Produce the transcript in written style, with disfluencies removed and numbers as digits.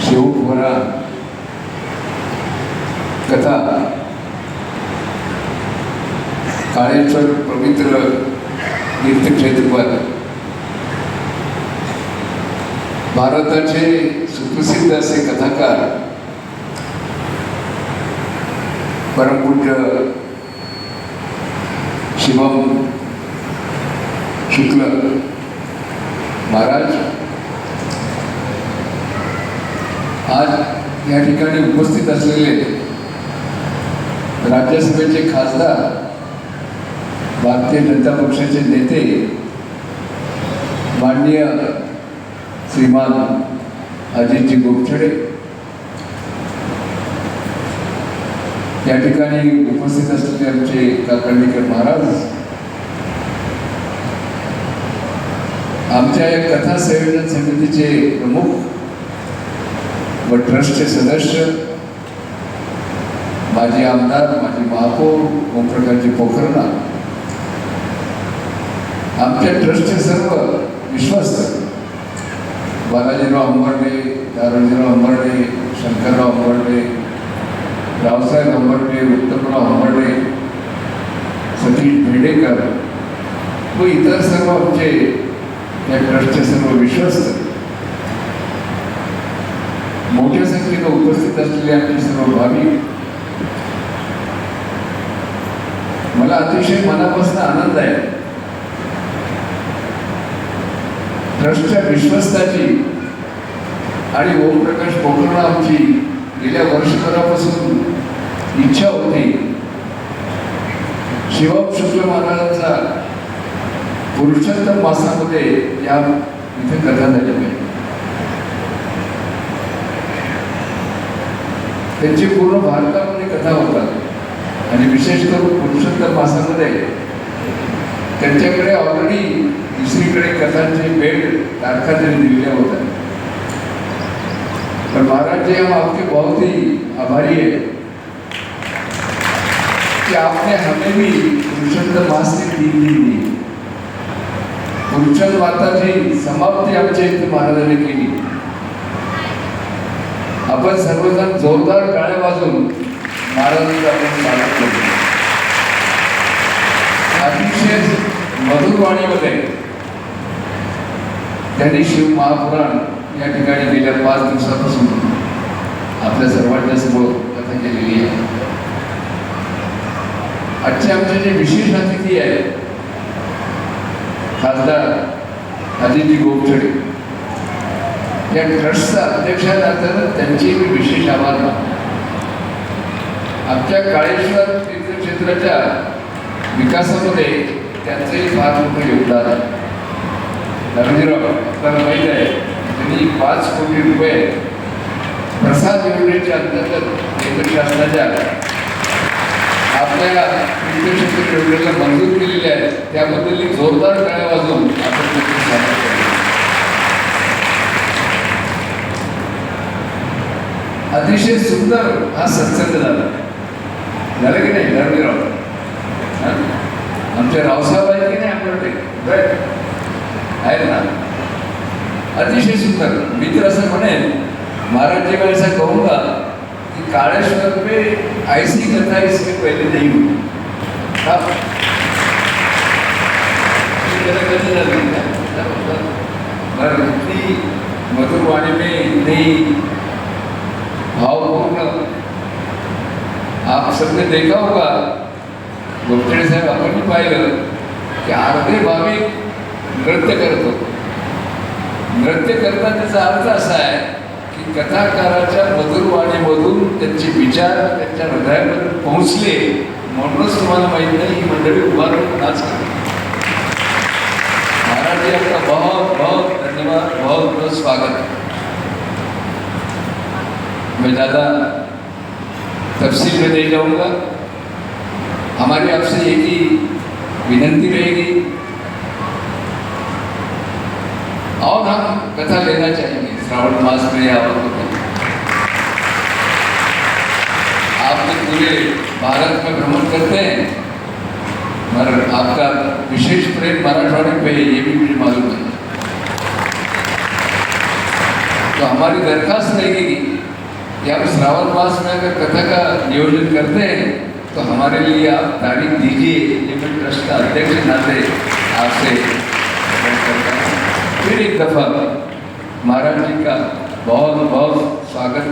शेवटभरा कथा काळेश्वर पवित्र तीर्थक्षेत्रवर भारताचे सुप्रसिद्ध असे कथाकार परमपूज्य शिवम शुक्ल महाराज आज या ठिकाणी उपस्थित असलेले राज्यसभेचे खासदार, भारतीय जनता पक्षाचे नेते माननीय श्रीमान अजितजी गोपछडे या ठिकाणी उपस्थित असलेले आमचे काकर्णीकर महाराज, आमच्या या कथा संयोजन समितीचे प्रमुख व ट्रस्टचे सदस्य, माजी आमदार, माजी महापौर ओमप्रकाशजी पोखरना, आमच्या ट्रस्टचे सर्व विश्वस्त बालाजीराव अंबर्डे, दारोजीराव अंबर्डे, शंकरराव अंबर्डे, रावसाहेब अंबर्डे, उत्तमराव अंबर्डे, सतीश भेडेकर व इतर सर्व आमचे या ट्रस्टचे सर्व विश्वस्त, मोठ्या संख्येने उपस्थित असलेले आमचे सर्व भाविक, मला अतिशय मनापासून आनंद आहे ट्रस्टच्या विश्वस्ताची आणि ओमप्रकाश पोखरना आमची गेल्या वर्षभरापासून इच्छा होती शिवम शुक्ल महाराजांचा पुरुषोत्तम मासामध्ये या इथे कथा झाली पाहिजे. त्यांची पूर्ण भारतामध्ये कथा होतात आणि विशेष करून पुरुषोत्तम मासामध्ये त्यांच्याकडे ऑलरेडी दुसरीकडे कथांचे बेड तारखा त्यांनी दिलेल्या होत्या. पर महाराज जी, हम आपके बहुत ही आभारी है कि आपने हमें भी पुरुषोत्तम मास की दीन दी. पुरुषोत्तम माताची समाप्ती आमच्या इथे महाराजांनी केली. आपण सर्वजण जोरदार टाळ्या वाजवून महाराजांचं आपण स्वागत करतो. अतिशय मधुर वाणीमध्ये त्यांनी शिव महापुराण या ठिकाणी गेल्या 5 दिवसापासून आपल्या सर्वांच्या समोर कथा केलेली आहे. आजचे आमचे जे विशेष अतिथी आहेत खासदार अजितजी गोपछडे, या ट्रस्टचा अध्यक्षानंतर त्यांचे मी विशेष आभार मानतो. आमच्या काळेश्वर तीर्थक्षेत्राच्या विकासामध्ये त्यांचंही फार मोठं योगदान आहे. धर्मजीराव आपल्याला माहीत आहे, त्यांनी 5 कोटी रुपये प्रसाद योजनेच्या अंतर्गत केंद्र शासनाच्या आपल्या तीर्थक्षेत्र योजनेला मंजूर केलेले आहेत. त्याबद्दल जोरदार टाळ्या वाजवून आपण त्यांचे स्वागत करतो. अतिशय सुंदर हा सत्संग झाला की नाही धर्मजीराव? आमचे रावसाहेब आहेत की नाही आपल्याकडे आहेत ना? अतिशय सुंदर. मी तर असं म्हणेन, महाराज जी मैं ऐसा कहूँगा कि काळेश्वर पे ऐसी कथा इसके पहले नहीं हुई. इतनी मधुर वाणी में इतनी भावपूर्ण, आप सबने देखा होगा, गोपछडे साहेब आपण पाहिलं की अर्धे भाविक नृत्य करतो. नृत्य करता त्याचा अर्थ असा आहे की कथाकाराच्या मधुर वाणीमधून त्यांचे विचार त्यांच्या हृदयापर्यंत पोहोचले, म्हणूनच तुम्हाला माहीत नाही ही मंडळी उभारून नाच करते. महाराज जी, आपका बहुत बहुत धन्यवाद, बहुत बहुत स्वागत. मैं ज़्यादा तफसील में नहीं जाऊँगा. हमारी आपसे एक ही विनंती रहेगी और हम कथा लेना चाहेंगे श्रावण मास में या आप तो पूरे भारत में भ्रमण करते हैं, मगर आपका विशेष प्रेम मराठवाड़े पे है, ये भी मुझे मालूम है. तो हमारी दरखास्त रहेगी कि आप श्रावण मास में अगर कथा का नियोजन करते हैं तो हमारे लिए आप तारीख दीजिए। ये मैं ट्रस्ट का अध्यक्ष नाते आपसे करता हूँ। फिर एक दफ़ा महाराज जी का बहुत बहुत स्वागत